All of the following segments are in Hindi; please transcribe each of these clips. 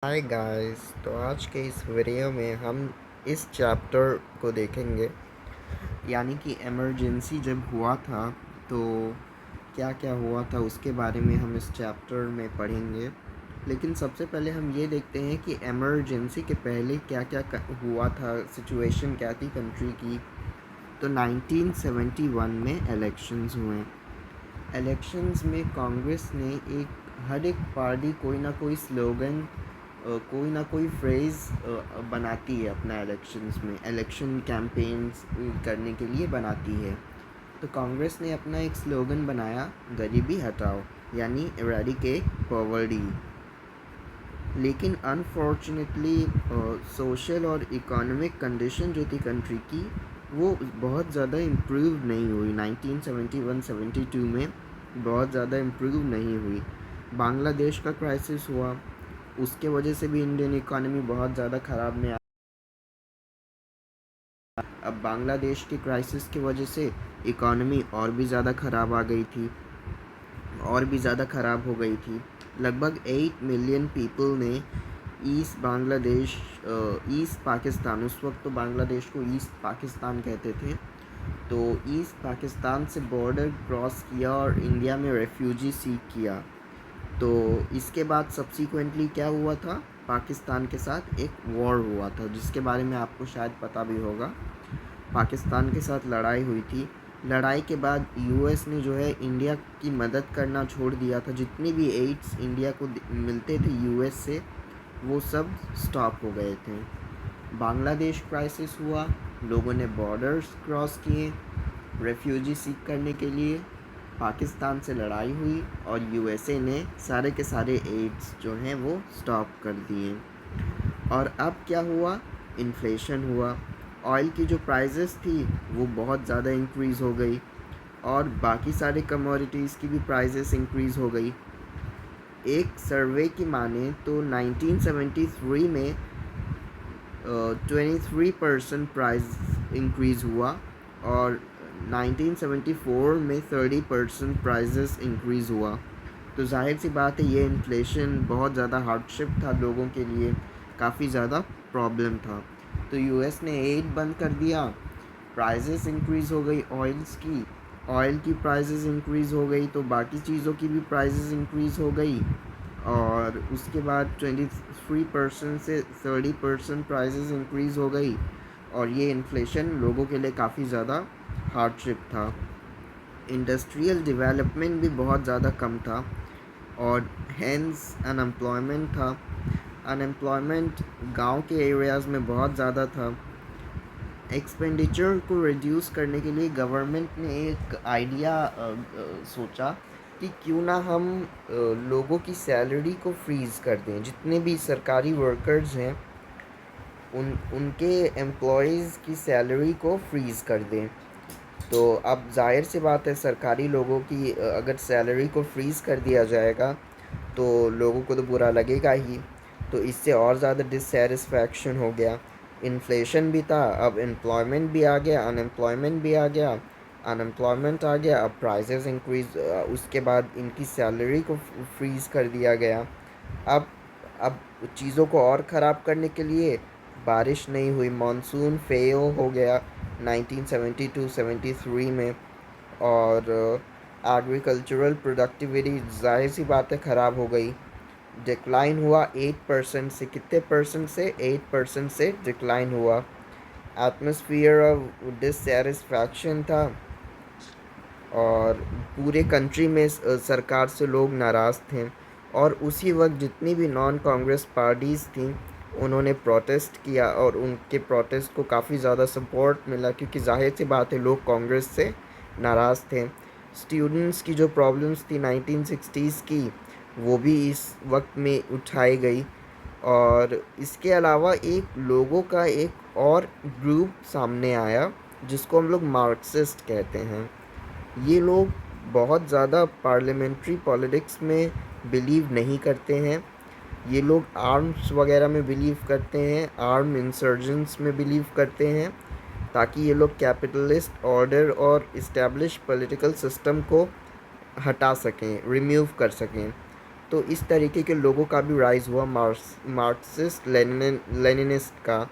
Hi guys. तो आज के इस वीडियो में हम इस चैप्टर को देखेंगे, यानी कि इमरजेंसी जब हुआ था तो क्या क्या हुआ था उसके बारे में हम इस चैप्टर में पढ़ेंगे। लेकिन सबसे पहले हम ये देखते हैं कि इमरजेंसी के पहले क्या क्या हुआ था, सिचुएशन क्या थी कंट्री की। तो 1971 में इलेक्शंस हुए। इलेक्शंस में कांग्रेस ने हर एक पार्टी कोई ना कोई स्लोगन, कोई ना कोई फ्रेज़ बनाती है अपना इलेक्शंस में, इलेक्शन कैंपेन्स करने के लिए बनाती है। तो कांग्रेस ने अपना एक स्लोगन बनाया, गरीबी हटाओ, यानी इरेडिकेट पॉवर्टी। लेकिन अनफॉर्चुनेटली सोशल और इकोनॉमिक कंडीशन जो थी कंट्री की, वो बहुत ज़्यादा इम्प्रूव नहीं हुई। 1971-72 में बहुत ज़्यादा इम्प्रूव नहीं हुई। बांग्लादेश का क्राइसिस हुआ, उसके वजह से भी इंडियन इकोनॉमी बहुत ज़्यादा ख़राब में आ। अब बांग्लादेश के क्राइसिस की वजह से इकोनॉमी और भी ज़्यादा ख़राब आ गई थी, और भी ज़्यादा ख़राब हो गई थी। लगभग 8 मिलियन पीपल ने ईस्ट बांग्लादेश, ईस्ट पाकिस्तान, उस वक्त तो बांग्लादेश को ईस्ट पाकिस्तान कहते थे, तो ईस्ट पाकिस्तान से बॉर्डर क्रॉस किया और इंडिया में रेफ्यूजी सीक किया। तो इसके बाद सब्सिक्वेंटली क्या हुआ था, पाकिस्तान के साथ एक वॉर हुआ था, जिसके बारे में आपको शायद पता भी होगा। पाकिस्तान के साथ लड़ाई हुई थी। लड़ाई के बाद यूएस ने जो है इंडिया की मदद करना छोड़ दिया था। जितनी भी एड्स इंडिया को मिलते थे यूएस से, वो सब स्टॉप हो गए थे। बांग्लादेश क्राइसिस हुआ, लोगों ने बॉर्डर्स क्रॉस किए रेफ्यूजी सीख करने के लिए। पाकिस्तान से लड़ाई हुई और यूएसए ने सारे के सारे एड्स जो हैं वो स्टॉप कर दिए। और अब क्या हुआ, इन्फ्लेशन हुआ। ऑयल की जो प्राइसेस थी वो बहुत ज़्यादा इंक्रीज़ हो गई, और बाकी सारे कमोडिटीज़ की भी प्राइसेस इंक्रीज़ हो गई। एक सर्वे की माने तो 1973 में 23% प्राइस इंक्रीज़ हुआ, और 1974 में 30% प्राइसेस इंक्रीज़ हुआ। तो जाहिर सी बात है, ये इन्फ्लेशन बहुत ज़्यादा हार्डशिप था लोगों के लिए, काफ़ी ज़्यादा प्रॉब्लम था। तो यूएस ने एड बंद कर दिया, प्राइसेस इंक्रीज़ हो गई ऑयल की प्राइसेस इंक्रीज़ हो गई, तो बाकी चीज़ों की भी प्राइसेस इंक्रीज़ हो गई। और उसके बाद 23% से 30% प्राइसेस इंक्रीज़ हो गई, और ये इन्फ्लेशन लोगों के लिए काफ़ी ज़्यादा हार्डशिप था। इंडस्ट्रियल डेवलपमेंट भी बहुत ज़्यादा कम था, और हैंस अनएम्प्लॉयमेंट था। अनएम्प्लॉयमेंट गांव के एरियाज़ में बहुत ज़्यादा था। एक्सपेंडिचर को रिड्यूस करने के लिए गवर्नमेंट ने एक आइडिया सोचा कि क्यों ना हम लोगों की सैलरी को फ्रीज़ कर दें। जितने भी सरकारी वर्कर्स हैं उनके एम्प्लॉयज़ की सैलरी को फ्रीज़ कर दें। तो अब जाहिर सी बात है, सरकारी लोगों की अगर सैलरी को फ्रीज़ कर दिया जाएगा तो लोगों को तो बुरा लगेगा ही। तो इससे और ज़्यादा डिससेटिस्फैक्शन हो गया। इन्फ्लेशन भी था, अब एम्प्लॉयमेंट भी आ गया, अनएम्प्लॉयमेंट भी आ गया। अनएम्प्लॉयमेंट आ गया, अब प्राइसेस इंक्रीज़, उसके बाद इनकी सैलरी को फ्रीज़ कर दिया गया। अब अब चीज़ों को और ख़राब करने के लिए बारिश नहीं हुई, मानसून फेल हो गया 1972-73 में। और एग्रीकल्चरल प्रोडक्टिविटी जाहिर सी बात है ख़राब हो गई। डिक्लाइन हुआ 8% से, कितने परसेंट से, 8% से डिक्लाइन हुआ। एटमॉस्फेयर ऑफ डिससेटिस्फैक्शन था, और पूरे कंट्री में सरकार से लोग नाराज़ थे। और उसी वक्त जितनी भी नॉन कांग्रेस पार्टीज़ थी उन्होंने प्रोटेस्ट किया, और उनके प्रोटेस्ट को काफ़ी ज़्यादा सपोर्ट मिला, क्योंकि जाहिर सी बात है लोग कांग्रेस से नाराज़ थे। स्टूडेंट्स की जो प्रॉब्लम्स थी 1960s की, वो भी इस वक्त में उठाई गई। और इसके अलावा एक लोगों का एक और ग्रुप सामने आया जिसको हम लोग मार्क्सिस्ट कहते हैं। ये लोग बहुत ज़्यादा पार्लियामेंट्री पॉलिटिक्स में बिलीव नहीं करते हैं। ये लोग आर्म्स वगैरह में बिलीव करते हैं, आर्म इंसर्जेंट्स में बिलीव करते हैं, ताकि ये लोग कैपिटलिस्ट ऑर्डर और इस्टेब्लिश पॉलिटिकल सिस्टम को हटा सकें, रिमूव कर सकें। तो इस तरीके के लोगों का भी राइज हुआ, मार्क्सिस्ट लेनिनिस्ट का,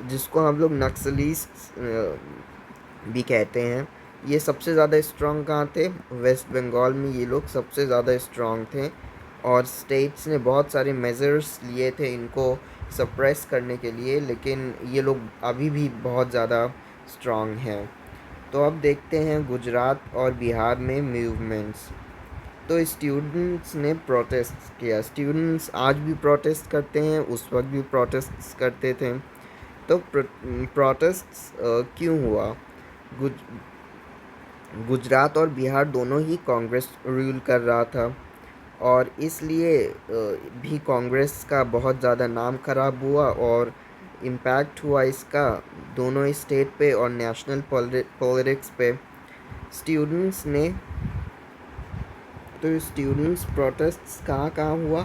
जिसको हम लोग नक्सलिस्ट भी कहते हैं। ये सबसे ज़्यादा स्ट्रॉन्ग कहाँ थे? वेस्ट बंगाल में ये लोग सबसे ज़्यादा स्ट्रॉन्ग थे, और स्टेट्स ने बहुत सारे मेजर्स लिए थे इनको सप्रेस करने के लिए, लेकिन ये लोग अभी भी बहुत ज़्यादा स्ट्रॉन्ग हैं। तो अब देखते हैं गुजरात और बिहार में मूवमेंट्स। तो स्टूडेंट्स ने प्रोटेस्ट किया। स्टूडेंट्स आज भी प्रोटेस्ट करते हैं, उस वक्त भी प्रोटेस्ट करते थे। तो प्रोटेस्ट क्यों हुआ? गुज गुजरात और बिहार दोनों ही कांग्रेस रूल कर रहा था, और इसलिए भी कांग्रेस का बहुत ज़्यादा नाम खराब हुआ और इम्पैक्ट हुआ इसका दोनों स्टेट पे और नेशनल पॉलिटिक्स पे। स्टूडेंट्स ने तो स्टूडेंट्स प्रोटेस्ट्स कहाँ कहाँ हुआ?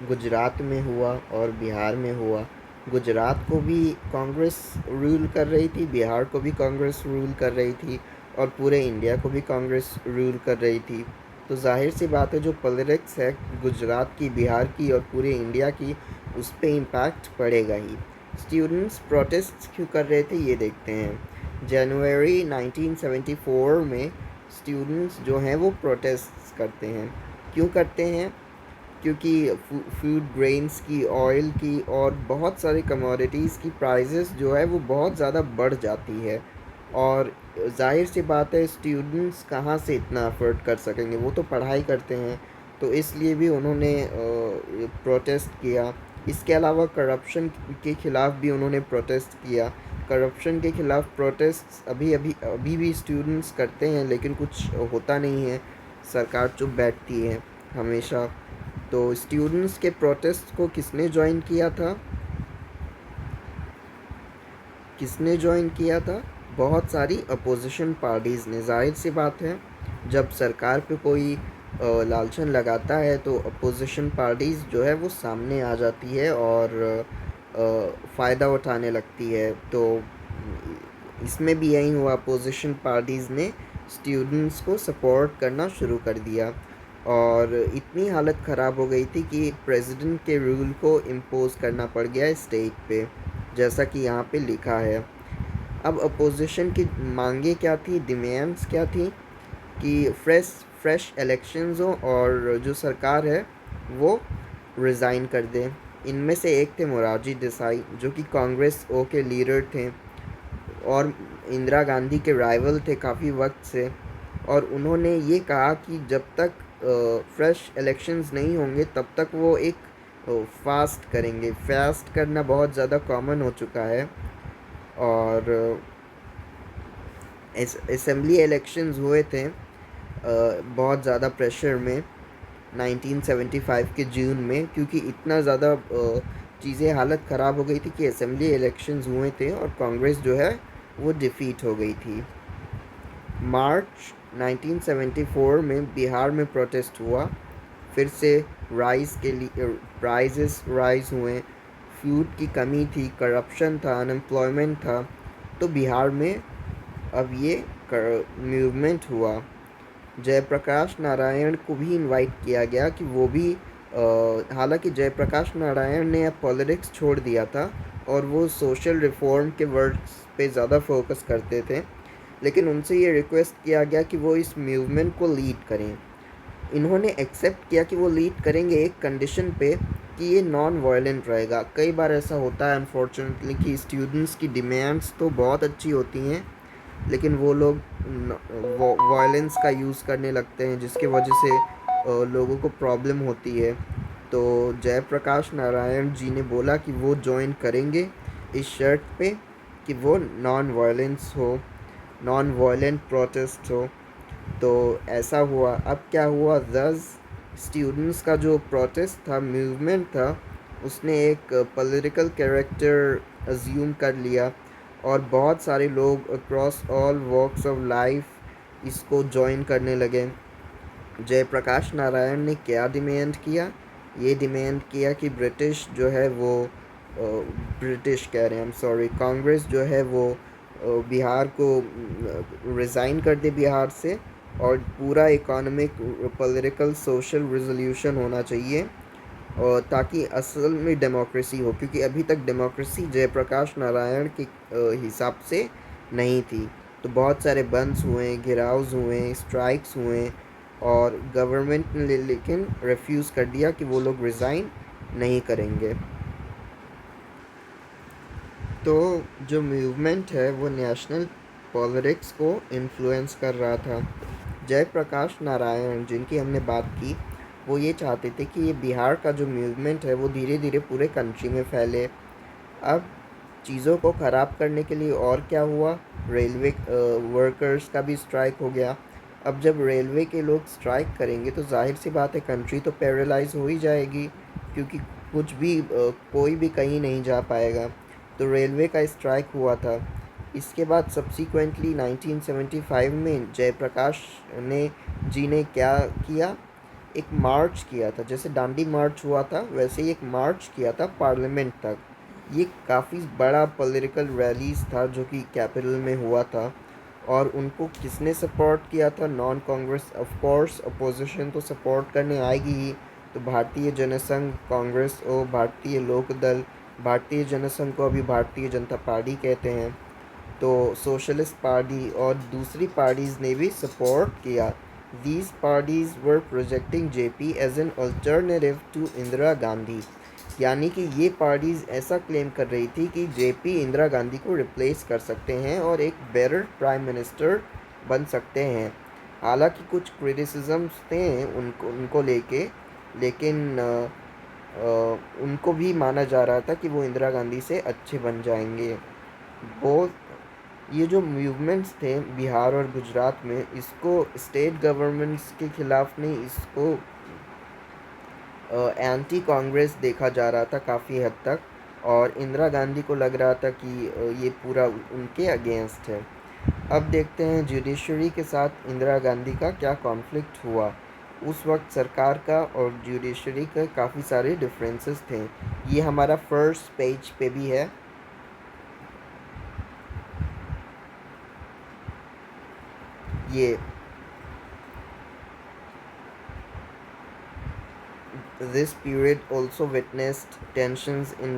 गुजरात में हुआ और बिहार में हुआ। गुजरात को भी कांग्रेस रूल कर रही थी, बिहार को भी कांग्रेस रूल कर रही थी, और पूरे इंडिया को भी कांग्रेस रूल कर रही थी। तो जाहिर सी बात है, जो पॉलिटिक्स है गुजरात की, बिहार की और पूरे इंडिया की, उस पर इम्पैक्ट पड़ेगा ही। स्टूडेंट्स प्रोटेस्ट क्यों कर रहे थे, ये देखते हैं। जनवरी 1974 में स्टूडेंट्स जो हैं वो प्रोटेस्ट करते हैं। क्यों करते हैं? क्योंकि फूड ग्रेन्स की, ऑयल की और बहुत सारी कमोडिटीज़ की प्राइसेस जो है वो बहुत ज़्यादा बढ़ जाती है, और जाहिर सी बात है स्टूडेंट्स कहाँ से इतना अफोर्ड कर सकेंगे, वो तो पढ़ाई करते हैं। तो इसलिए भी उन्होंने प्रोटेस्ट किया। इसके अलावा करप्शन के ख़िलाफ़ भी उन्होंने प्रोटेस्ट किया। करप्शन के ख़िलाफ़ प्रोटेस्ट अभी भी स्टूडेंट्स करते हैं, लेकिन कुछ होता नहीं है, सरकार चुप बैठती है हमेशा। तो स्टूडेंट्स के प्रोटेस्ट को किसने ज्वाइन किया था? बहुत सारी अपोजिशन पार्टीज़ ने। जाहिर सी बात है, जब सरकार पे कोई लालचन लगाता है तो अपोजिशन पार्टीज़ जो है वो सामने आ जाती है और फ़ायदा उठाने लगती है। तो इसमें भी यही हुआ, अपोजिशन पार्टीज़ ने स्टूडेंट्स को सपोर्ट करना शुरू कर दिया, और इतनी हालत ख़राब हो गई थी कि प्रेसिडेंट के रूल को इम्पोज करना पड़ गया स्टेट पे, जैसा कि यहाँ पे लिखा है। अब अपोजिशन की मांगे क्या थी, डिमांड्स क्या थी? कि फ्रेश इलेक्शंस हो और जो सरकार है वो रिज़ाइन कर दे। इनमें से एक थे मोरारजी देसाई, जो कि कांग्रेस ओ के लीडर थे और इंदिरा गांधी के राइवल थे काफ़ी वक्त से, और उन्होंने ये कहा कि जब तक फ्रेश इलेक्शंस नहीं होंगे तब तक वो एक फास्ट करेंगे। फास्ट करना बहुत ज़्यादा कॉमन हो चुका है, और असेंबली इलेक्शंस हुए थे बहुत ज़्यादा प्रेशर में 1975 के जून में, क्योंकि इतना ज़्यादा चीज़ें हालत ख़राब हो गई थी कि असेंबली इलेक्शंस हुए थे और कांग्रेस जो है वो डिफीट हो गई थी। मार्च 1974 में बिहार में प्रोटेस्ट हुआ, फिर से प्राइजेस राइज हुए, फूड की कमी थी, करप्शन था, अनएम्प्लॉयमेंट था। तो बिहार में अब ये मूवमेंट हुआ। जयप्रकाश नारायण को भी इनवाइट किया गया कि वो भी, हालांकि जयप्रकाश नारायण ने अब पॉलिटिक्स छोड़ दिया था और वो सोशल रिफॉर्म के वर्ड्स पे ज़्यादा फोकस करते थे, लेकिन उनसे ये रिक्वेस्ट किया गया कि वो इस मूवमेंट को लीड करें। इन्होंने एक्सेप्ट किया कि वो लीड करेंगे एक कंडीशन पे कि ये नॉन वायलेंट रहेगा। कई बार ऐसा होता है अनफॉर्चुनेटली कि स्टूडेंट्स की डिमांड्स तो बहुत अच्छी होती हैं, लेकिन वो लोग वायलेंस का यूज़ करने लगते हैं, जिसकी वजह से लोगों को प्रॉब्लम होती है। तो जयप्रकाश नारायण जी ने बोला कि वो ज्वाइन करेंगे इस शर्त पे कि वो नॉन वायलेंट प्रोटेस्ट हो। तो ऐसा हुआ। अब क्या हुआ, स्टूडेंट्स का जो प्रोटेस्ट था, मूवमेंट था, उसने एक पॉलिटिकल कैरेक्टर अज्यूम कर लिया, और बहुत सारे लोग across all walks of life इसको ज्वाइन करने लगे। जयप्रकाश नारायण ने क्या डिमांड किया? ये डिमांड किया कि ब्रिटिश जो है वो ब्रिटिश कह रहे हैं, हम सॉरी, कांग्रेस जो है वो बिहार को रिज़ाइन कर दे बिहार से, और पूरा इकोनॉमिक, पॉलिटिकल, सोशल रिजोल्यूशन होना चाहिए, और ताकि असल में डेमोक्रेसी हो, क्योंकि अभी तक डेमोक्रेसी जयप्रकाश नारायण के हिसाब से नहीं थी। तो बहुत सारे बंद्स हुए, घिराव्स हुए, स्ट्राइक्स हुए, और गवर्नमेंट ने लेकिन रिफ्यूज़ कर दिया कि वो लोग रिज़ाइन नहीं करेंगे। तो जो मूवमेंट है वो नेशनल पॉलिटिक्स को इन्फ्लुएंस कर रहा था। जयप्रकाश नारायण, जिनकी हमने बात की, वो ये चाहते थे कि ये बिहार का जो मूवमेंट है वो धीरे धीरे पूरे कंट्री में फैले। अब चीज़ों को ख़राब करने के लिए और क्या हुआ, रेलवे वर्कर्स का भी स्ट्राइक हो गया। अब जब रेलवे के लोग स्ट्राइक करेंगे तो जाहिर सी बात है कंट्री तो पैरालाइज हो ही जाएगी, क्योंकि कुछ भी कोई भी कहीं नहीं जा पाएगा। तो रेलवे का स्ट्राइक हुआ था। इसके बाद सब्सीक्वेंटली 1975 में जयप्रकाश ने जी ने क्या किया, एक मार्च किया था। जैसे दांडी मार्च हुआ था वैसे ही एक मार्च किया था पार्लियामेंट तक। ये काफ़ी बड़ा पॉलिटिकल रैलीज था जो कि कैपिटल में हुआ था। और उनको किसने सपोर्ट किया था, non Congress, of course opposition तो सपोर्ट करने आएगी ही। तो भारतीय जनसंघ, कांग्रेस और भारतीय लोकदल, भारतीय जनसंघ को अभी भारतीय जनता पार्टी कहते हैं, तो सोशलिस्ट पार्टी और दूसरी पार्टीज़ ने भी सपोर्ट किया। These parties were projecting JP as an alternative to Indira Gandhi. यानी कि ये पार्टीज़ ऐसा क्लेम कर रही थी कि जेपी इंदिरा गांधी को रिप्लेस कर सकते हैं और एक बेटर प्राइम मिनिस्टर बन सकते हैं। हालांकि कुछ क्रिटिसिजम्स थे उनको उनको लेके, लेकिन उनको भी माना जा रहा था कि वो इंदिरा गांधी से अच्छे बन जाएंगे। वो ये जो मूवमेंट्स थे बिहार और गुजरात में, इसको स्टेट गवर्नमेंट्स के खिलाफ नहीं, इसको एंटी कांग्रेस देखा जा रहा था काफ़ी हद तक। और इंदिरा गांधी को लग रहा था कि ये पूरा उनके अगेंस्ट है। अब देखते हैं जुडिशरी के साथ इंदिरा गांधी का क्या कॉन्फ्लिक्ट हुआ। उस वक्त सरकार का और जुडिशरी का काफ़ी सारे डिफरेंसेस थे। ये हमारा फर्स्ट पेज पे भी है। ये this period also witnessed tensions in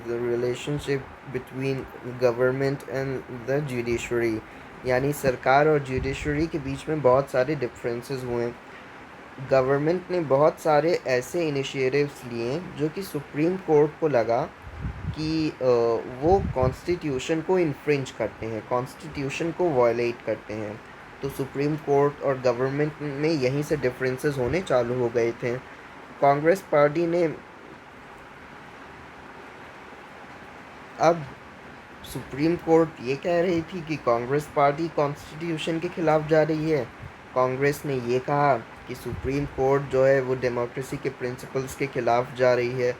the relationship between government and the judiciary। यानी सरकार और जुडिशरी के बीच में बहुत सारे डिफरेंसेस हुए। गवर्नमेंट ने बहुत सारे ऐसे इनिशिएटिव्स लिए जो कि सुप्रीम कोर्ट को लगा कि वो कॉन्स्टिट्यूशन को इन्फ्रिंज करते हैं, कॉन्स्टिट्यूशन को वायलेट करते हैं। तो सुप्रीम कोर्ट और गवर्नमेंट में यहीं से डिफरेंसेस होने चालू हो गए थे। कांग्रेस पार्टी ने, अब सुप्रीम कोर्ट ये कह रही थी कि कांग्रेस पार्टी कॉन्स्टिट्यूशन के खिलाफ जा रही है। कांग्रेस ने ये कहा कि सुप्रीम कोर्ट जो है वो डेमोक्रेसी के प्रिंसिपल्स के खिलाफ जा रही है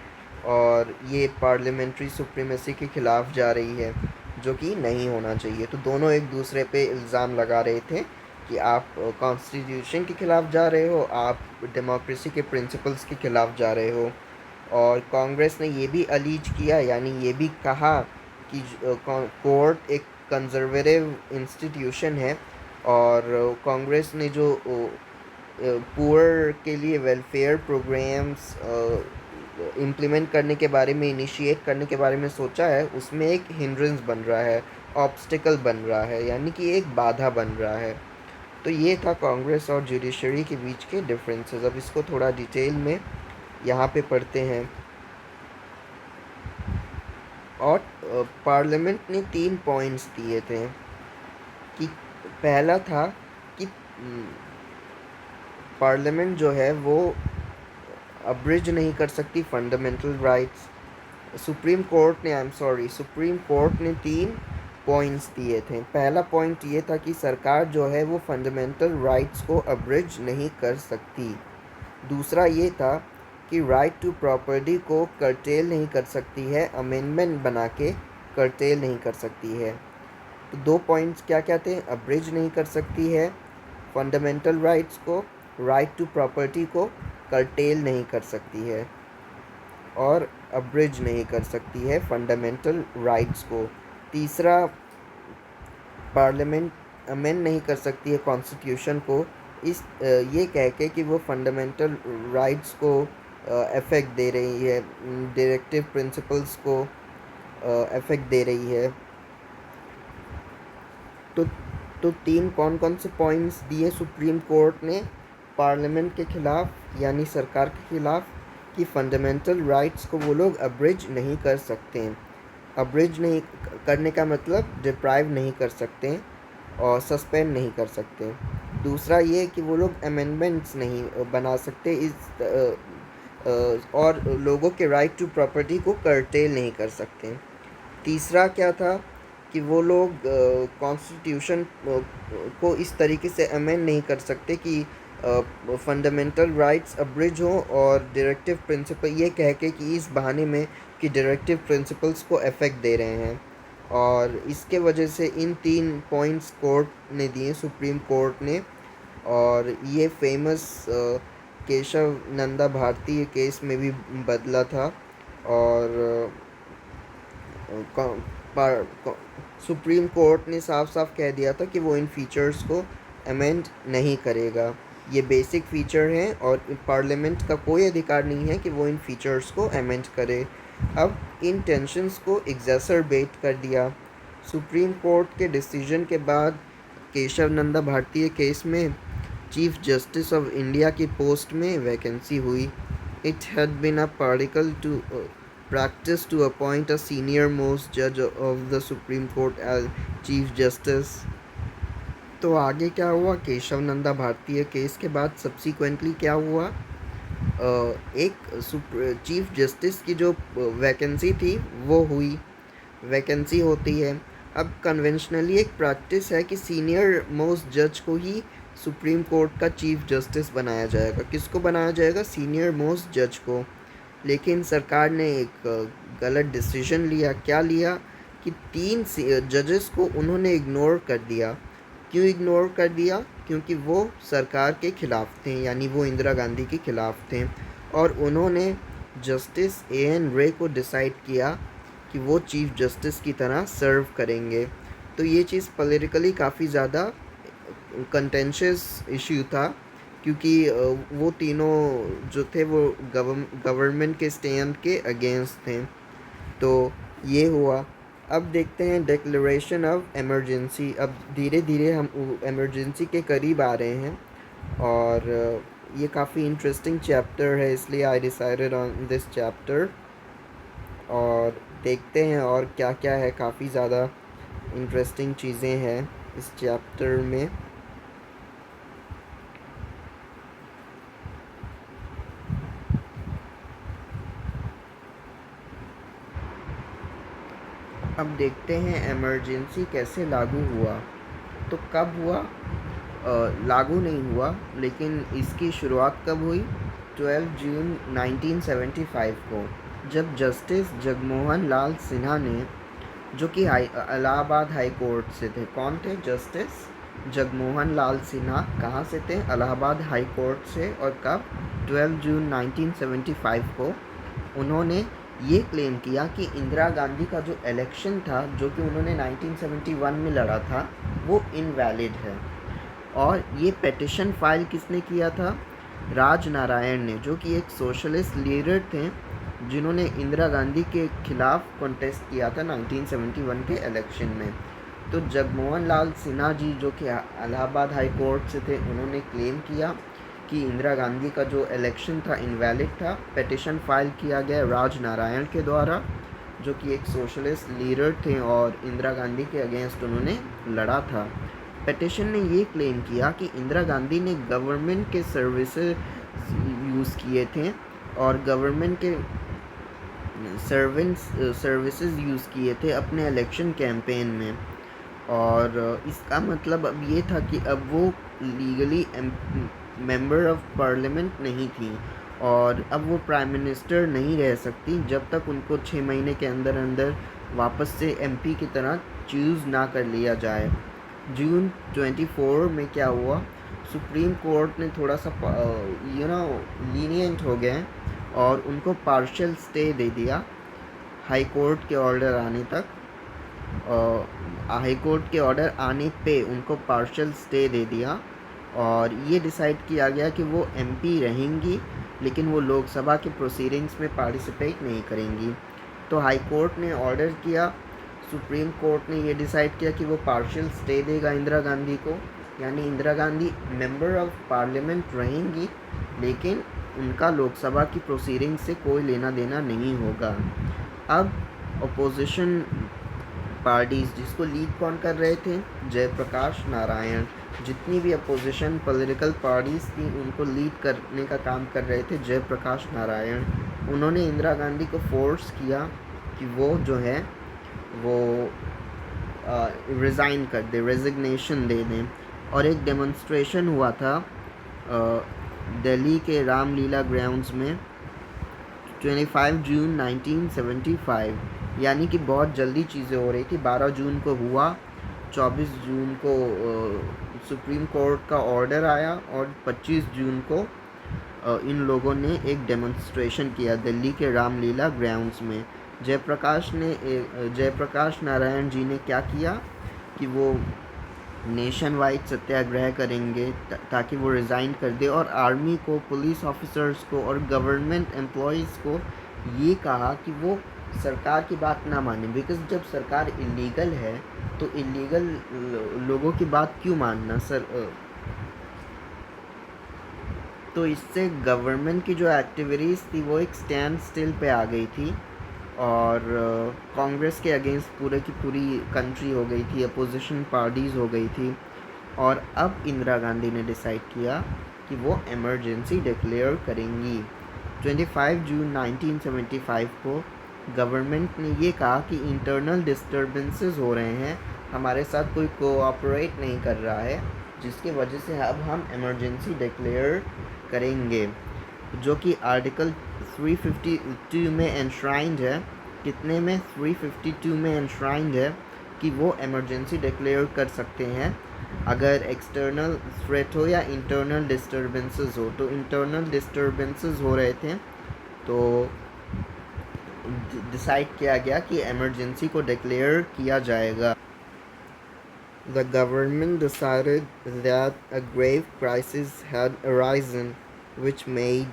और ये पार्लियामेंट्री सुप्रीमेसी के खिलाफ जा रही है, जो कि नहीं होना चाहिए। तो दोनों एक दूसरे पे इल्ज़ाम लगा रहे थे कि आप कॉन्स्टिट्यूशन के खिलाफ जा रहे हो, आप डेमोक्रेसी के प्रिंसिपल्स के खिलाफ जा रहे हो। और कांग्रेस ने ये भी अलीज किया, यानी ये भी कहा कि कोर्ट एक कंजर्वेटिव इंस्टीट्यूशन है, और कांग्रेस ने जो पुअर के लिए वेलफेयर प्रोग्राम्स इम्प्लीमेंट करने के बारे में, इनिशिएट करने के बारे में सोचा है, उसमें एक हिंड्रेंस बन रहा है, ऑब्स्टिकल बन रहा है, यानी कि एक बाधा बन रहा है। तो ये था कांग्रेस और जुडिशरी के बीच के डिफरेंसेस। अब इसको थोड़ा डिटेल में यहाँ पे पढ़ते हैं। और पार्लियामेंट ने 3 पॉइंट्स दिए थे कि पहला था कि पार्लियामेंट जो है वो अब्रिज नहीं कर सकती फंडामेंटल राइट्स। सुप्रीम कोर्ट ने 3 पॉइंट्स दिए थे। पहला पॉइंट ये था कि सरकार जो है वो फंडामेंटल राइट्स को अब्रिज नहीं कर सकती। दूसरा ये था कि राइट टू प्रॉपर्टी को कर्टेल नहीं कर सकती है, अमेंडमेंट बना के कर्टेल नहीं कर सकती है। तो 2 पॉइंट्स क्या क्या थे, अब्रिज नहीं कर सकती है फंडामेंटल राइट्स को, राइट टू प्रॉपर्टी को कर्टेल नहीं कर सकती है, और अब्रिज नहीं कर सकती है फंडामेंटल राइट्स को। तीसरा, पार्लियामेंट अमेंड नहीं कर सकती है कॉन्स्टिट्यूशन को, ये कह के कि वो फंडामेंटल राइट्स को अफेक्ट दे रही है, डायरेक्टिव प्रिंसिपल्स को अफेक्ट दे रही है। तो तीन कौन कौन से पॉइंट्स दिए सुप्रीम कोर्ट ने पार्लियामेंट के खिलाफ यानी सरकार के खिलाफ, कि फंडामेंटल राइट्स को वो लोग अब्रिज नहीं कर सकते हैं। अब्रिज नहीं करने का मतलब डिप्राइव नहीं कर सकते हैं और सस्पेंड नहीं कर सकते। दूसरा ये कि वो लोग अमेंडमेंट्स नहीं बना सकते और लोगों के राइट टू प्रॉपर्टी को कर्टेल नहीं कर सकते। तीसरा क्या था कि वो लोग कॉन्स्टिट्यूशन को इस तरीके से अमेंड नहीं कर सकते कि फंडामेंटल राइट्स अब्रिज हो और डायरेक्टिव प्रिंसिपल ये कह के कि इस बहाने में कि डायरेक्टिव प्रिंसिपल्स को अफेक्ट दे रहे हैं। और इसके वजह से इन तीन पॉइंट्स कोर्ट ने दिए, सुप्रीम कोर्ट ने। और ये फेमस केशव नंदा भारती केस में भी बदला था। और सुप्रीम कोर्ट ने साफ साफ कह दिया था कि वो इन फीचर्स को अमेंड नहीं करेगा। ये बेसिक फीचर हैं और पार्लियामेंट का कोई अधिकार नहीं है कि वो इन फीचर्स को अमेंड करे। अब इन टेंशन्स को एग्जैसरबेट कर दिया। सुप्रीम कोर्ट के डिसीजन के बाद केशव नंदा भारतीय केस में चीफ जस्टिस ऑफ इंडिया की पोस्ट में वैकेंसी हुई। It had been a political to practice to appoint a senior most judge of the Supreme Court as Chief Justice। तो आगे क्या हुआ, केशव नंदा भारतीय केस के बाद सब्सिक्वेंटली क्या हुआ, एक चीफ जस्टिस की जो वैकेंसी थी वो हुई, वैकेंसी होती है। अब कन्वेंशनली एक प्रैक्टिस है कि सीनियर मोस्ट जज को ही सुप्रीम कोर्ट का चीफ जस्टिस बनाया जाएगा। किसको बनाया जाएगा, सीनियर मोस्ट जज को। लेकिन सरकार ने एक गलत डिसीजन लिया। क्या लिया कि तीन जजेस को उन्होंने इग्नोर कर दिया। क्यों इग्नोर कर दिया, क्योंकि वो सरकार के ख़िलाफ़ थे, यानी वो इंदिरा गांधी के ख़िलाफ़ थे। और उन्होंने जस्टिस एन रे को डिसाइड किया कि वो चीफ जस्टिस की तरह सर्व करेंगे। तो ये चीज़ पॉलिटिकली काफ़ी ज़्यादा कंटेंशियस इश्यू था, क्योंकि वो तीनों जो थे वो गवर्नमेंट के स्टैंड के अगेंस्ट थे। तो ये हुआ। अब देखते हैं डिक्लेरेशन ऑफ इमरजेंसी। अब धीरे धीरे हम इमरजेंसी के करीब आ रहे हैं और ये काफ़ी इंटरेस्टिंग चैप्टर है, इसलिए I decided on this chapter. और देखते हैं और क्या क्या है, काफ़ी ज़्यादा इंटरेस्टिंग चीज़ें हैं इस चैप्टर में। अब देखते हैं इमरजेंसी कैसे लागू हुआ। तो कब हुआ, लागू नहीं हुआ, लेकिन इसकी शुरुआत कब हुई, 12 जून 1975 को, जब जस्टिस जगमोहन लाल सिन्हा ने, जो कि इलाहाबाद हाई कोर्ट से थे। कौन थे, जस्टिस जगमोहन लाल सिन्हा कहाँ से थे, इलाहाबाद हाई कोर्ट से। और कब, 12 जून 1975 को उन्होंने ये क्लेम किया कि इंदिरा गांधी का जो इलेक्शन था, जो कि उन्होंने 1971 में लड़ा था, वो इनवैलिड है। और ये पिटिशन फाइल किसने किया था, राज नारायण ने, जो कि एक सोशलिस्ट लीडर थे जिन्होंने इंदिरा गांधी के खिलाफ कॉन्टेस्ट किया था 1971 के इलेक्शन में। तो जगमोहन लाल सिन्हा जी, जो कि इलाहाबाद हाई कोर्ट से थे, उन्होंने क्लेम किया कि इंदिरा गांधी का जो इलेक्शन था इनवैलिड था। पिटिशन फाइल किया गया राज नारायण के द्वारा, जो कि एक सोशलिस्ट लीडर थे और इंदिरा गांधी के अगेंस्ट उन्होंने लड़ा था। पिटिशन ने ये क्लेम किया कि इंदिरा गांधी ने गवर्नमेंट के सर्विसेज यूज़ किए थे और गवर्नमेंट के सर्विसेज यूज़ किए थे अपने इलेक्शन कैंपेन में। और इसका मतलब अब ये था कि अब वो लीगली मेंबर ऑफ पार्लियामेंट नहीं थी और अब वो प्राइम मिनिस्टर नहीं रह सकती जब तक उनको 6 महीने के अंदर अंदर वापस से एमपी की तरह चूज़ ना कर लिया जाए। जून 24 में क्या हुआ, सुप्रीम कोर्ट ने थोड़ा सा लीनियंट हो गए और उनको पार्शियल स्टे दे दिया हाई कोर्ट के ऑर्डर आने तक। हाई कोर्ट के ऑर्डर आने पे उनको पार्शियल स्टे दे दिया और ये डिसाइड किया गया कि वो एमपी रहेंगी, लेकिन वो लोकसभा के प्रोसीडिंग्स में पार्टिसिपेट नहीं करेंगी। तो हाई कोर्ट ने ऑर्डर किया, सुप्रीम कोर्ट ने ये डिसाइड किया कि वो पार्शियल स्टे देगा इंदिरा गांधी को, यानी Indira Gandhi member of parliament रहेंगी, लेकिन उनका लोकसभा की प्रोसीडिंग से कोई लेना देना नहीं होगा। अब अपोजिशन पार्टीज़, जिसको लीड कौन कर रहे थे, जयप्रकाश नारायण, जितनी भी अपोजिशन पॉलिटिकल पार्टीज़ थी उनको लीड करने का काम कर रहे थे जयप्रकाश नारायण। उन्होंने इंदिरा गांधी को फोर्स किया कि वो जो है वो रिज़ाइन कर दे, रेजिग्नेशन दे दें। और एक डेमोन्स्ट्रेशन हुआ था दिल्ली के रामलीला ग्राउंड्स में 25 जून 1975, यानी कि बहुत जल्दी चीज़ें हो रही थी। 12 जून को हुआ, 24 जून को सुप्रीम कोर्ट का ऑर्डर आया और 25 जून को इन लोगों ने एक डेमोन्स्ट्रेशन किया दिल्ली के रामलीला ग्राउंड्स में। जयप्रकाश नारायण जी ने क्या किया कि वो नेशन वाइड सत्याग्रह करेंगे ताकि वो रिज़ाइन कर दे, और आर्मी को, पुलिस ऑफिसर्स को और गवर्नमेंट एम्प्लॉयज़ को ये कहा कि वो सरकार की बात ना माने, बिकॉज़ जब सरकार इलीगल है तो इलीगल लोगों की बात क्यों मानना सर। तो इससे गवर्नमेंट की जो एक्टिविटीज़ थी वो एक स्टैंड स्टिल पे आ गई थी और कांग्रेस के अगेंस्ट पूरे की पूरी कंट्री हो गई थी, अपोजिशन पार्टीज़ हो गई थी। और अब इंदिरा गांधी ने डिसाइड किया कि वो इमरजेंसी डिक्लेयर करेंगी। 25 जून 1975 को गवर्नमेंट ने ये कहा कि इंटरनल डिस्टर्बेंसेस हो रहे हैं, हमारे साथ कोई कोऑपरेट नहीं कर रहा है, जिसकी वजह से अब हम इमरजेंसी डिक्लेयर करेंगे, जो कि आर्टिकल 352 में एनश्राइंड है। कितने में? 352 में एनश्राइंड है कि वो इमरजेंसी डिक्लेयर कर सकते हैं अगर एक्सटर्नल थ्रेट हो या इंटरनल डिस्टर्बेंसेस हो। तो इंटरनल डिस्टर्बेंसेस हो रहे थे तो डिसाइड किया गया कि इमरजेंसी को डिक्लेयर किया जाएगा। The government decided that a grave crisis had arisen, which made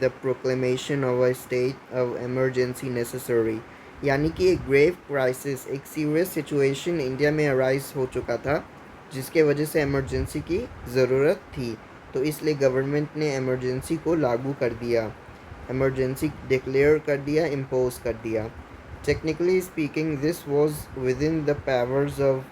the proclamation of a state of emergency necessary. यानी कि एक ग्रेव क्राइसिस, एक सीरियस सिचुएशन इंडिया में अराइज हो चुका था, जिसके वजह से इमरजेंसी की ज़रूरत थी। तो इसलिए गवर्नमेंट ने इमरजेंसी को लागू कर दिया, इमरजेंसी डिक्लेयर कर दिया, इम्पोज कर दिया। Technically speaking this was with in the powers of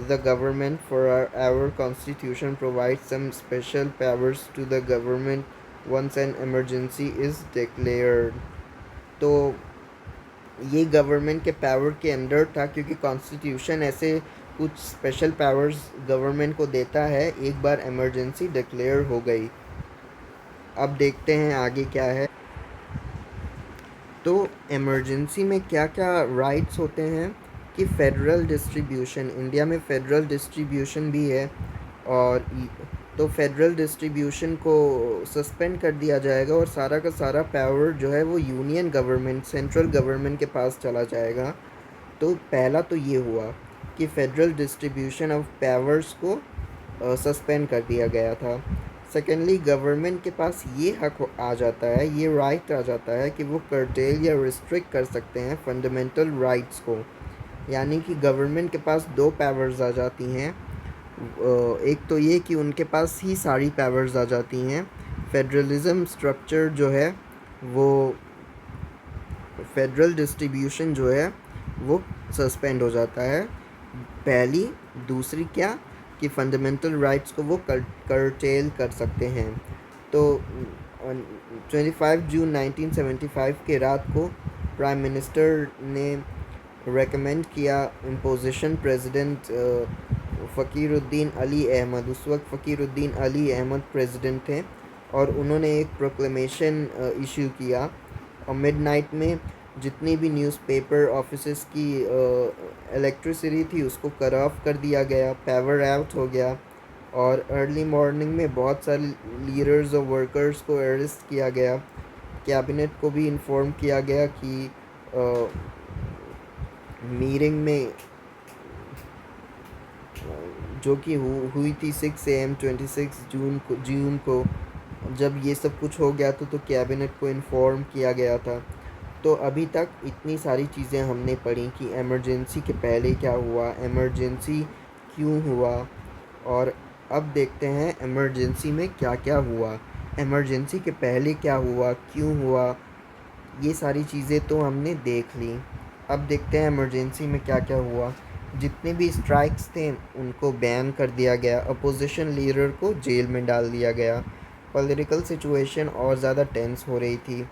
the government, for our constitution provides some special powers to the government once an emergency is declared. तो ये गवर्नमेंट के पावर के अंडर था, क्योंकि कॉन्स्टिट्यूशन ऐसे कुछ स्पेशल पावर्स गवर्नमेंट को देता है एक बार इमरजेंसी डिक्लेयर हो गई। अब देखते हैं आगे क्या है। तो इमरजेंसी में क्या क्या राइट्स होते हैं कि फेडरल डिस्ट्रीब्यूशन, इंडिया में फेडरल डिस्ट्रीब्यूशन भी है, और तो फेडरल डिस्ट्रीब्यूशन को सस्पेंड कर दिया जाएगा और सारा का सारा पावर जो है वो यूनियन गवर्नमेंट, सेंट्रल गवर्नमेंट के पास चला जाएगा। तो पहला तो ये हुआ कि फेडरल डिस्ट्रीब्यूशन ऑफ पावर्स को सस्पेंड कर दिया गया था। सेकेंडली, गवर्नमेंट के पास ये हक आ जाता है, ये राइट आ जाता है कि वो कर्टेल या रिस्ट्रिक्ट कर सकते हैं फंडामेंटल राइट्स को। यानी कि गवर्नमेंट के पास दो पावर्स आ जाती हैं। एक तो ये कि उनके पास ही सारी पावर्स आ जाती हैं, फेडरलिज्म स्ट्रक्चर जो है वो, फेडरल डिस्ट्रीब्यूशन जो है वो सस्पेंड हो जाता है पहली। दूसरी क्या कि फंडामेंटल राइट्स को वो कर्टेल कर सकते हैं। तो 25 जून 1975 के रात को प्राइम मिनिस्टर ने रेकमेंड किया इम्पोजिशन प्रेसिडेंट फ़कीरुद्दीन अली अहमद, उस वक्त फ़कीरुद्दीन अली अहमद प्रेसिडेंट थे, और उन्होंने एक प्रोक्लेमेशन इशू किया। और मिडनाइट में जितनी भी न्यूज़पेपर ऑफिसेस की इलेक्ट्रिसिटी थी उसको कट ऑफ कर दिया गया, पावर आउट हो गया। और अर्ली मॉर्निंग में बहुत सारे लीडर्स और वर्कर्स को अरेस्ट किया गया। कैबिनेट को भी इन्फॉर्म किया गया कि मीटिंग में जो कि हुई थी 6 AM 26 जून को जब ये सब कुछ हो गया था तो कैबिनेट को इन्फॉर्म किया गया था। तो अभी तक इतनी सारी चीज़ें हमने पढ़ी कि इमरजेंसी के पहले क्या हुआ, इमरजेंसी क्यों हुआ, और अब देखते हैं इमरजेंसी में क्या क्या हुआ। इमरजेंसी के पहले क्या हुआ, क्यों हुआ, ये सारी चीज़ें तो हमने देख ली। अब देखते हैं इमरजेंसी में क्या क्या हुआ। जितने भी स्ट्राइक्स थे उनको बैन कर दिया गया, अपोजिशन लीडर को जेल में डाल दिया गया, पॉलिटिकल सिचुएशन और ज़्यादा टेंस हो रही थी।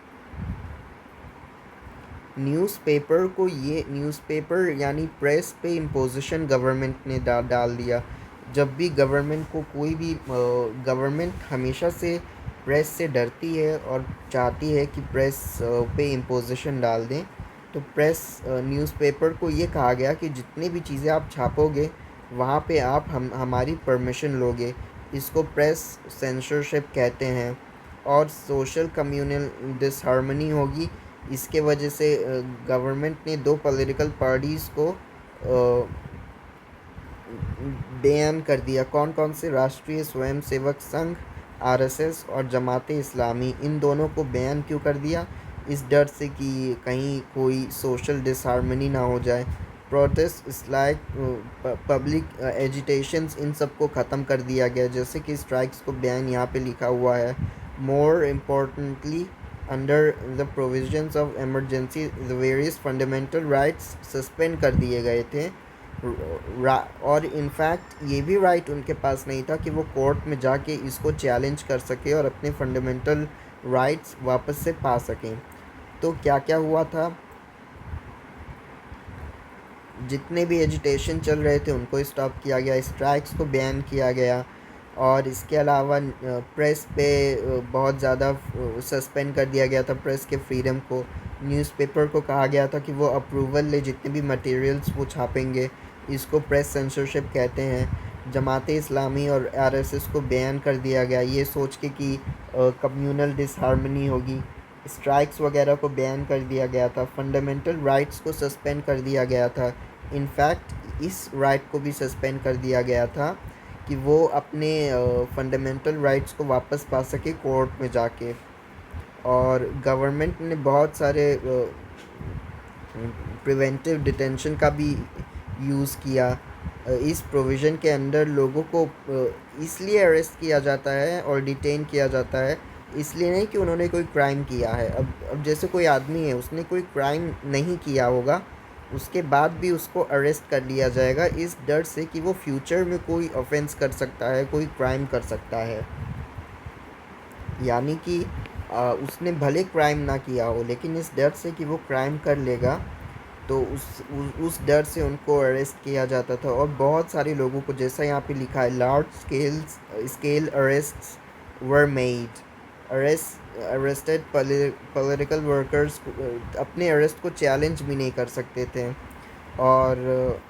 न्यूज़पेपर यानी प्रेस पे इम्पोजिशन गवर्नमेंट ने डाल दिया। जब भी गवर्नमेंट को कोई भी गवर्नमेंट हमेशा से प्रेस से डरती है और चाहती है कि प्रेस पे इम्पोजिशन डाल दें। तो न्यूज़पेपर को ये कहा गया कि जितनी भी चीज़ें आप छापोगे वहाँ पे आप हमारी परमिशन लोगे। इसको प्रेस सेंसरशिप कहते हैं। और सोशल कम्युनल डिसहार्मनी होगी। इसके वजह से गवर्नमेंट ने दो पॉलिटिकल पार्टीज़ को बैन कर दिया। कौन कौन से? राष्ट्रीय स्वयंसेवक संघ आरएसएस और जमाते इस्लामी, इन दोनों को बैन क्यों कर दिया? इस डर से कि कहीं कोई सोशल डिसहार्मनी ना हो जाए। प्रोटेस्ट स्ट्राइक, पब्लिक एजिटेशंस, इन सब को ख़त्म कर दिया गया। जैसे कि स्ट्राइक्स को बैन यहाँ पे लिखा हुआ है। More importantly, under the provisions of emergency the various fundamental rights suspend कर दिए गए थे। और इनफैक्ट ये भी राइट उनके पास नहीं था कि वो कोर्ट में जाके इसको चैलेंज कर सके और अपने फंडामेंटल राइट्स वापस से पा सकें। तो क्या क्या हुआ था? जितने भी एजिटेशन चल रहे थे उनको स्टॉप किया गया, स्ट्राइक्स को बैन किया गया, और इसके अलावा प्रेस पे बहुत ज़्यादा सस्पेंड कर दिया गया था प्रेस के फ्रीडम को। न्यूज़पेपर को कहा गया था कि वो अप्रूवल ले जितने भी मटेरियल्स वो छापेंगे। इसको प्रेस सेंसरशिप कहते हैं। जमाते इस्लामी और आरएसएस को बैन कर दिया गया ये सोच के कि कम्युनल डिसहार्मनी होगी। स्ट्राइक्स वगैरह को बैन कर दिया गया था। फंडामेंटल राइट्स को सस्पेंड कर दिया गया था। इनफैक्ट इस राइट को भी सस्पेंड कर दिया गया था कि वो अपने फंडामेंटल राइट्स को वापस पा सके कोर्ट में जाके। और गवर्नमेंट ने बहुत सारे प्रिवेंटिव डिटेंशन का भी यूज़ किया। इस प्रोविज़न के अंडर लोगों को इसलिए अरेस्ट किया जाता है और डिटेन किया जाता है, इसलिए नहीं कि उन्होंने कोई क्राइम किया है। अब जैसे कोई आदमी है, उसने कोई क्राइम नहीं किया होगा, उसके बाद भी उसको अरेस्ट कर लिया जाएगा इस डर से कि वो फ्यूचर में कोई ऑफेंस कर सकता है, कोई क्राइम कर सकता है। यानी कि उसने भले क्राइम ना किया हो, लेकिन इस डर से कि वो क्राइम कर लेगा, तो उस डर से उनको अरेस्ट किया जाता था। और बहुत सारे लोगों को, जैसा यहाँ पे लिखा है, large scale arrests were made. Arrested political workers अपने अरेस्ट को चैलेंज भी नहीं कर सकते थे। और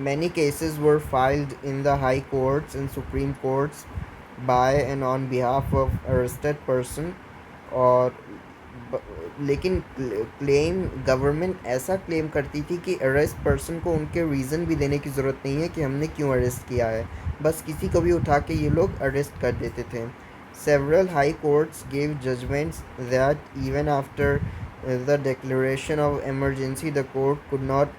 many cases were filed in the high courts and supreme courts by and on behalf of arrested person. और लेकिन क्लेम गवर्नमेंट ऐसा क्लेम करती थी कि अरेस्ट पर्सन को उनके रीज़न भी देने की ज़रूरत नहीं है कि हमने क्यों अरेस्ट किया है, बस किसी को भी उठा के ये लोग अरेस्ट कर देते थे। Several high courts gave judgments that even after the declaration of emergency the court could not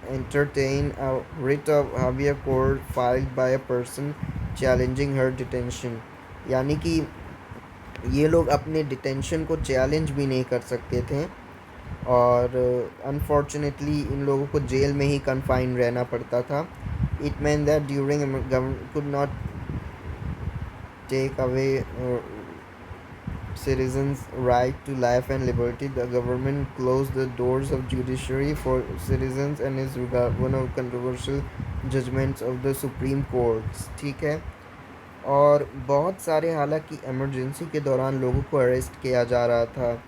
entertain a writ of habeas corpus filed by a person challenging her detention। यानी कि ये लोग अपने डिटेंशन को चैलेंज भी नहीं कर सकते थे। और अनफॉर्चुनेटली इन लोगों को जेल में ही कन्फाइन रहना पड़ता था। It meant that during government could not take away citizens' right to life and liberty. The government closed the doors of judiciary for citizens and is one of controversial judgments of the Supreme Courts। ठीक है। और बहुत सारे, हालांकि इमरजेंसी के दौरान लोगों को अरेस्ट किया जा रहा था,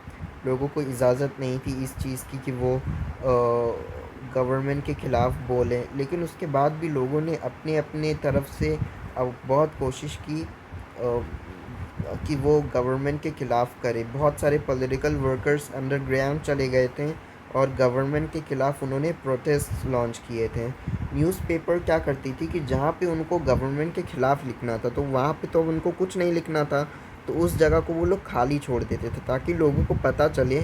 लोगों को इजाज़त नहीं थी इस चीज़ की कि वो गवर्नमेंट के ख़िलाफ़ बोलें, लेकिन उसके बाद भी लोगों ने अपने अपने तरफ से बहुत कोशिश की कि वो गवर्नमेंट के ख़िलाफ़ करे। बहुत सारे पॉलिटिकल वर्कर्स अंडरग्राउंड चले गए थे और गवर्नमेंट के ख़िलाफ़ उन्होंने प्रोटेस्ट लॉन्च किए थे। न्यूज़पेपर क्या करती थी कि जहाँ पे उनको गवर्नमेंट के ख़िलाफ़ लिखना था तो वहाँ पे तो उनको कुछ नहीं लिखना था, तो उस जगह को वो लोग खाली छोड़ देते थे ताकि लोगों को पता चले,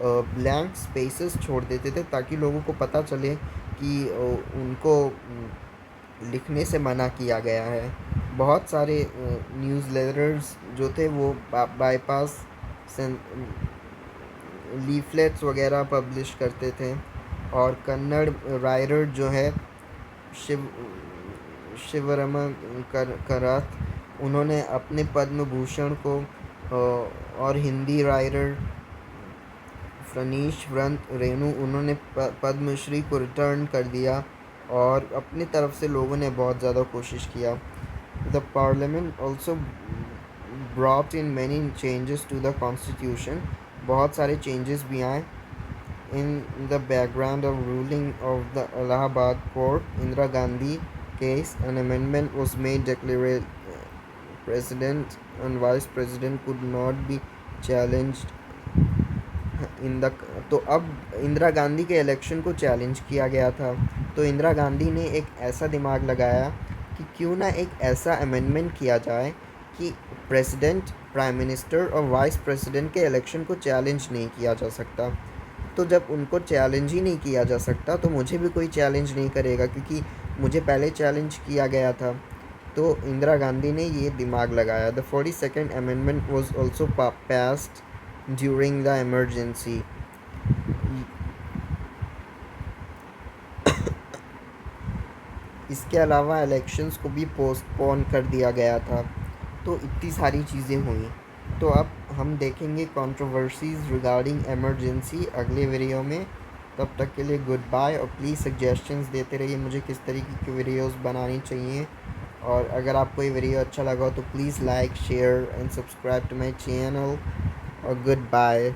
ब्लैंक स्पेसेस छोड़ देते थे ताकि लोगों को पता चले कि उनको लिखने से मना किया गया है। बहुत सारे न्यूज़लेटर्स जो थे वो बाईपास लीफलेट्स वगैरह पब्लिश करते थे। और कन्नड़ राइटर जो है शिव शिवरमन करात, उन्होंने अपने पद्म भूषण को और हिंदी राइटर फ्रनीश व्रंत रेणु, उन्होंने पद्मश्री को रिटर्न कर दिया और अपनी तरफ से लोगों ने बहुत ज़्यादा कोशिश किया। The parliament also brought in many changes to the constitution, बहुत सारे चेंजेस भी आए। In the background of ruling of the Allahabad court, Indira Gandhi case, an amendment was made declaring president and vice president could not be challenged in the तो अब इंदिरा गांधी के इलेक्शन को चैलेंज किया गया था, तो इंदिरा गांधी ने एक ऐसा दिमाग लगाया कि क्यों ना एक ऐसा अमेंडमेंट किया जाए कि प्रेसिडेंट, प्राइम मिनिस्टर और वाइस प्रेसिडेंट के इलेक्शन को चैलेंज नहीं किया जा सकता। तो जब उनको चैलेंज ही नहीं किया जा सकता तो मुझे भी कोई चैलेंज नहीं करेगा, क्योंकि मुझे पहले चैलेंज किया गया था। तो इंदिरा गांधी ने ये दिमाग लगाया। The 42nd amendment was also passed during the emergency. इसके अलावा इलेक्शंस को भी पोस्टपोन कर दिया गया था। तो इतनी सारी चीज़ें हुई। तो अब हम देखेंगे कंट्रोवर्सीज रिगार्डिंग इमरजेंसी अगले वीडियो में। तब तक के लिए गुड बाय, और प्लीज़ सजेशंस देते रहिए मुझे किस तरीके की वीडियोस बनानी चाहिए। और अगर आपको ये वीडियो अच्छा लगा हो तो please like, share and subscribe to my channel. और गुड बाय।